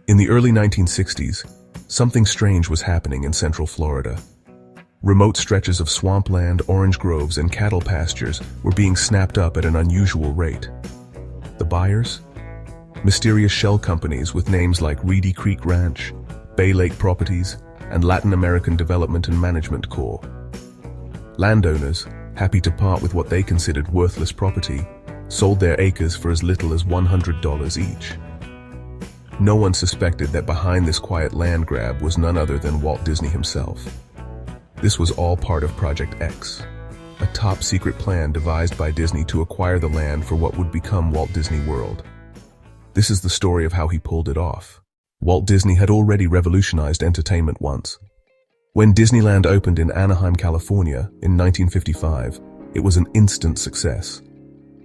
In the early 1960s, something strange was happening in central Florida. Remote stretches of swampland, orange groves, and cattle pastures were being snapped up at an unusual rate. The buyers? Mysterious shell companies with names like Reedy Creek Ranch, Bay Lake Properties, and Latin American Development and Management Corp. Landowners, happy to part with what they considered worthless property, sold their acres for as little as $100 each. No one suspected that behind this quiet land grab was none other than Walt Disney himself. This was all part of Project X, a top-secret plan devised by Disney to acquire the land for what would become Walt Disney World. This is the story of how he pulled it off. Walt Disney had already revolutionized entertainment once. When Disneyland opened in Anaheim, California in 1955, it was an instant success.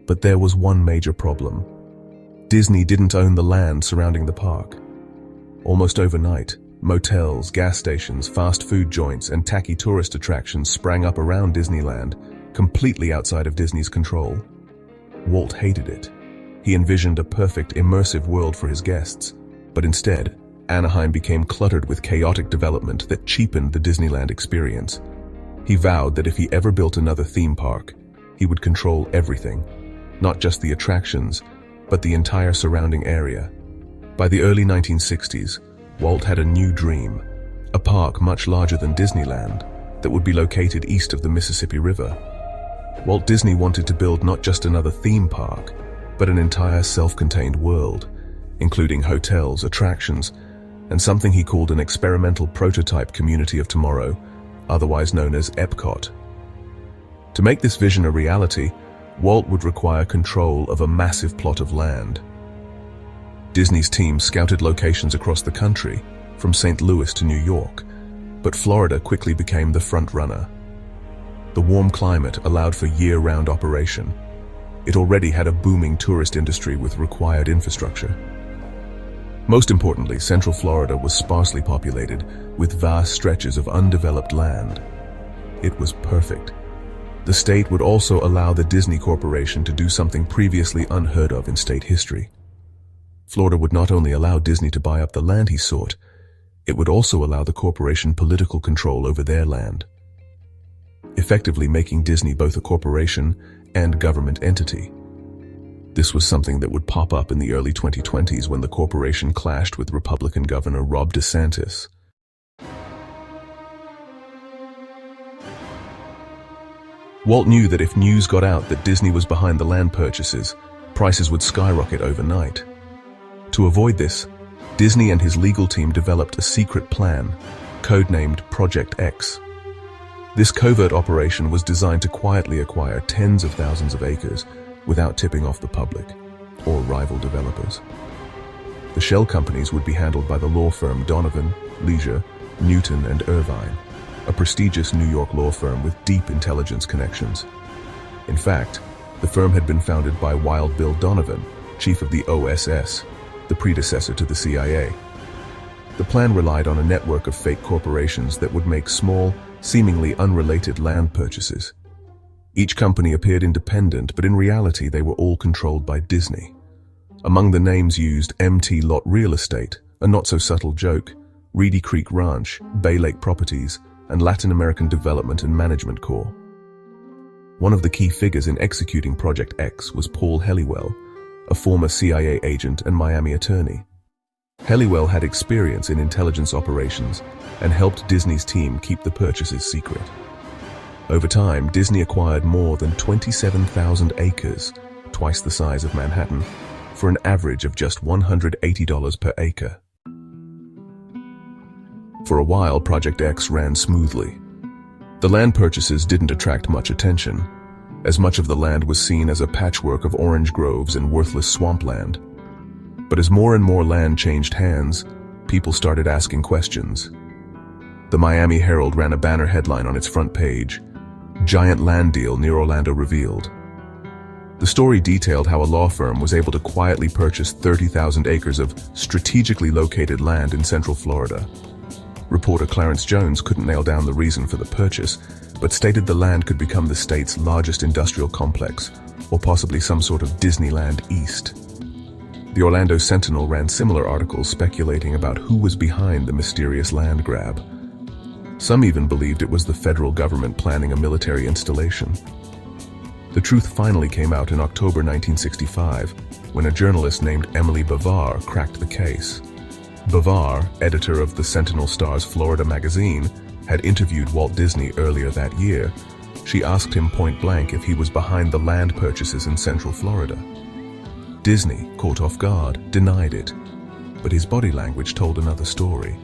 But there was one major problem. Disney didn't own the land surrounding the park. Almost overnight, motels, gas stations, fast food joints, and tacky tourist attractions sprang up around Disneyland, completely outside of Disney's control. Walt hated it. He envisioned a perfect, immersive world for his guests, but instead, Anaheim became cluttered with chaotic development that cheapened the Disneyland experience. He vowed that if he ever built another theme park, he would control everything, not just the attractions, but the entire surrounding area. By the early 1960s, Walt had a new dream, a park much larger than Disneyland that would be located east of the Mississippi River. Walt Disney wanted to build not just another theme park, but an entire self-contained world, including hotels, attractions, and something he called an experimental prototype community of tomorrow, otherwise known as Epcot. To make this vision a reality, Walt would require control of a massive plot of land. Disney's team scouted locations across the country, from St. Louis to New York, but Florida quickly became the front runner. The warm climate allowed for year-round operation. It already had a booming tourist industry with required infrastructure. Most importantly, Central Florida was sparsely populated, with vast stretches of undeveloped land. It was perfect. The state would also allow the Disney Corporation to do something previously unheard of in state history. Florida would not only allow Disney to buy up the land he sought, it would also allow the corporation political control over their land, effectively making Disney both a corporation and government entity. This was something that would pop up in the early 2020s when the corporation clashed with Republican Governor Ron DeSantis. Walt knew that if news got out that Disney was behind the land purchases, prices would skyrocket overnight. To avoid this, Disney and his legal team developed a secret plan, codenamed Project X. This covert operation was designed to quietly acquire tens of thousands of acres without tipping off the public or rival developers. The shell companies would be handled by the law firm Donovan, Leisure, Newton, and Irvine, a prestigious New York law firm with deep intelligence connections. In fact, the firm had been founded by Wild Bill Donovan, chief of the OSS, the predecessor to the CIA. The plan relied on a network of fake corporations that would make small, seemingly unrelated land purchases. Each company appeared independent, but in reality they were all controlled by Disney. Among the names used, MT Lot Real Estate, a not-so-subtle joke, Reedy Creek Ranch, Bay Lake Properties, and Latin American Development and Management Corp. One of the key figures in executing Project X was Paul Helliwell, a former CIA agent and Miami attorney. Helliwell had experience in intelligence operations and helped Disney's team keep the purchases secret. Over time, Disney acquired more than 27,000 acres, twice the size of Manhattan, for an average of just $180 per acre. For a while, Project X ran smoothly. The land purchases didn't attract much attention, as much of the land was seen as a patchwork of orange groves and worthless swampland. But as more and more land changed hands, people started asking questions. The Miami Herald ran a banner headline on its front page, "Giant Land Deal Near Orlando Revealed." The story detailed how a law firm was able to quietly purchase 30,000 acres of strategically located land in Central Florida. Reporter Clarence Jones couldn't nail down the reason for the purchase, but stated the land could become the state's largest industrial complex, or possibly some sort of Disneyland East. The Orlando Sentinel ran similar articles speculating about who was behind the mysterious land grab. Some even believed it was the federal government planning a military installation. The truth finally came out in October 1965, when a journalist named Emily Bavar cracked the case. Bavar, editor of the Sentinel-Star's Florida magazine, had interviewed Walt Disney earlier that year. She asked him point-blank if he was behind the land purchases in Central Florida. Disney, caught off guard, denied it, but his body language told another story.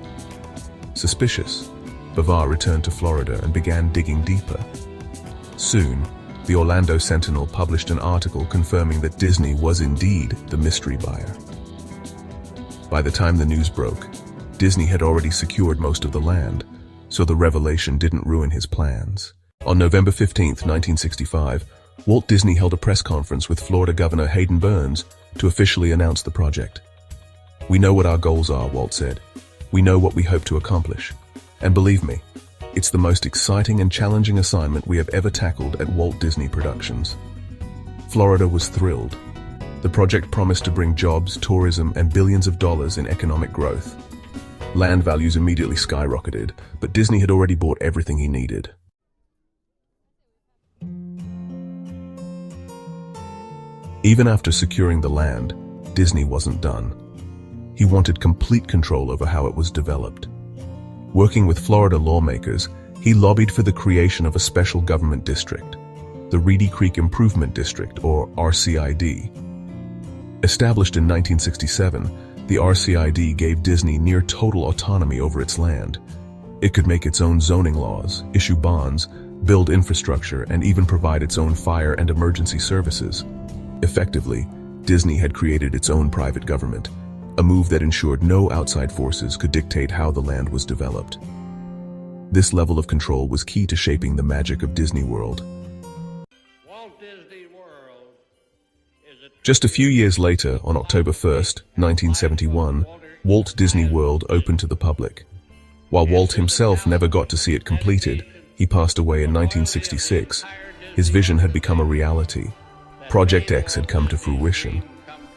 Suspicious, Bavar returned to Florida and began digging deeper. Soon, the Orlando Sentinel published an article confirming that Disney was indeed the mystery buyer. By the time the news broke, Disney had already secured most of the land, so the revelation didn't ruin his plans. On November 15, 1965, Walt Disney held a press conference with Florida Governor Hayden Burns to officially announce the project. "We know what our goals are," Walt said. "We know what we hope to accomplish. And believe me, it's the most exciting and challenging assignment we have ever tackled at Walt Disney Productions." Florida was thrilled. The project promised to bring jobs, tourism, and billions of dollars in economic growth. Land values immediately skyrocketed, but Disney had already bought everything he needed. Even after securing the land, Disney wasn't done. He wanted complete control over how it was developed. Working with Florida lawmakers, he lobbied for the creation of a special government district, the Reedy Creek Improvement District, or RCID. Established in 1967, the RCID gave Disney near total autonomy over its land. It could make its own zoning laws, issue bonds, build infrastructure, and even provide its own fire and emergency services. Effectively, Disney had created its own private government, a move that ensured no outside forces could dictate how the land was developed. This level of control was key to shaping the magic of Disney World. Walt Disney World is a Just a few years later, on October 1st, 1971, Walt Disney World opened to the public. While Walt himself never got to see it completed, he passed away in 1966. His vision had become a reality. Project X had come to fruition.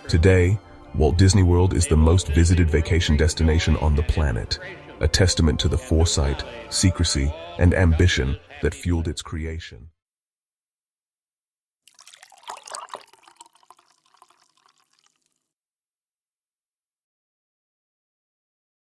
Today, Walt Disney World is the most visited vacation destination on the planet, a testament to the foresight, secrecy, and ambition that fueled its creation.